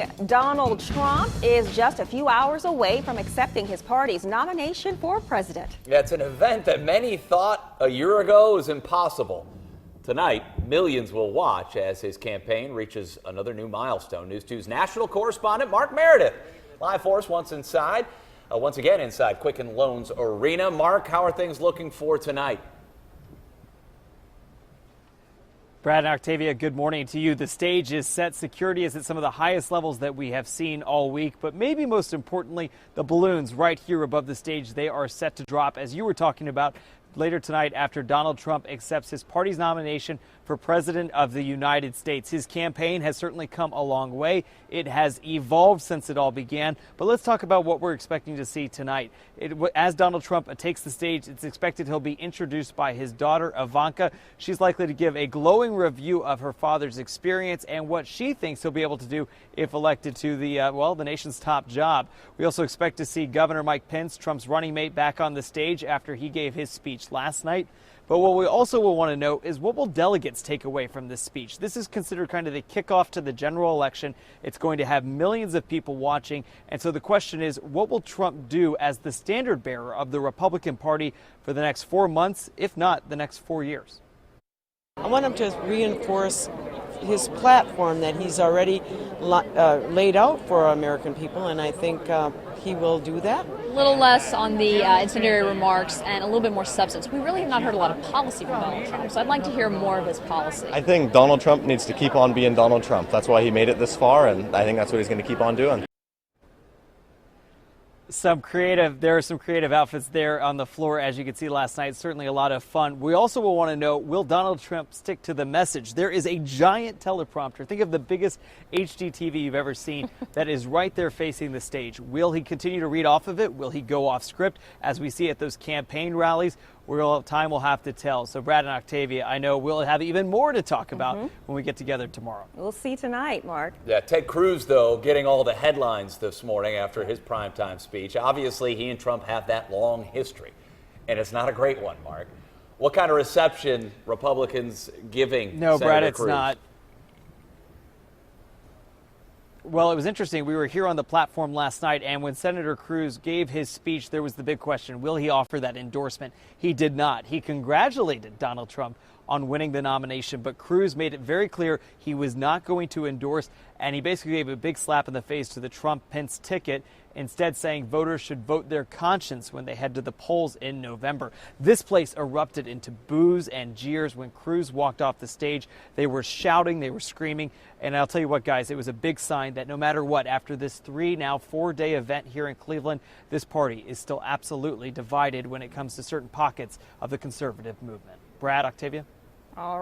morning. Donald Trump is just a few hours away from accepting his party's nomination for president. Yeah, it's an event that many thought a year ago was impossible. Tonight, millions will watch as his campaign reaches another new milestone. News 2's national correspondent Mark Meredith live for us once again inside Quicken Loans Arena. Mark, how are things looking for tonight? Brad and Octavia, good morning to you. The stage is set. Security is at some of the highest levels that we have seen all week. But maybe most importantly, the balloons right here above the stage, they are set to drop, as you were talking about, later tonight after Donald Trump accepts his party's nomination for President of the United States. His campaign has certainly come a long way. It has evolved since it all began. But let's talk about what we're expecting to see tonight. As Donald Trump takes the stage, it's expected he'll be introduced by his daughter, Ivanka. She's likely to give a glowing review of her father's experience and what she thinks he'll be able to do if elected to the nation's top job. We also expect to see Governor Mike Pence, Trump's running mate, back on the stage after he gave his speech last night. But what we also will want to know is what will delegates take away from this speech? This is considered kind of the kickoff to the general election. It's going to have millions of people watching. And so the question is, what will Trump do as the standard bearer of the Republican Party for the next 4 months, if not the next 4 years? I want him to reinforce his platform that he's already laid out for American people, and I think he will do that. A little less on the incendiary remarks and a little bit more substance. We really have not heard a lot of policy from Donald Trump, so I'd like to hear more of his policy. I think Donald Trump needs to keep on being Donald Trump. That's why he made it this far, and I think that's what he's going to keep on doing. There are some creative outfits there on the floor, as you could see last night. Certainly a lot of fun. We also will want to know, will Donald Trump stick to the message? There is a giant teleprompter. Think of the biggest HD TV you've ever seen that is right there facing the stage. Will he continue to read off of it? Will he go off script as we see at those campaign rallies? Time will have to tell. So Brad and Octavia, I know we'll have even more to talk about when we get together tomorrow. We'll see tonight, Mark. Yeah, Ted Cruz, though, getting all the headlines this morning after his primetime speech. Obviously, he and Trump have that long history, and it's not a great one, Mark. What kind of reception Republicans giving No, Senator Brad, it's Cruz? not. Well, it was interesting. We were here on the platform last night, and when Senator Cruz gave his speech, there was the big question, will he offer that endorsement? He did not. He congratulated Donald Trump on winning the nomination, but Cruz made it very clear he was not going to endorse, and he basically gave a big slap in the face to the Trump-Pence ticket, instead saying voters should vote their conscience when they head to the polls in November. This place erupted into boos and jeers when Cruz walked off the stage. They were shouting, they were screaming, and I'll tell you what, guys, it was a big sign that no matter what, after this 4-day event here in Cleveland, this party is still absolutely divided when it comes to certain pockets of the conservative movement. Brad, Octavia? All right.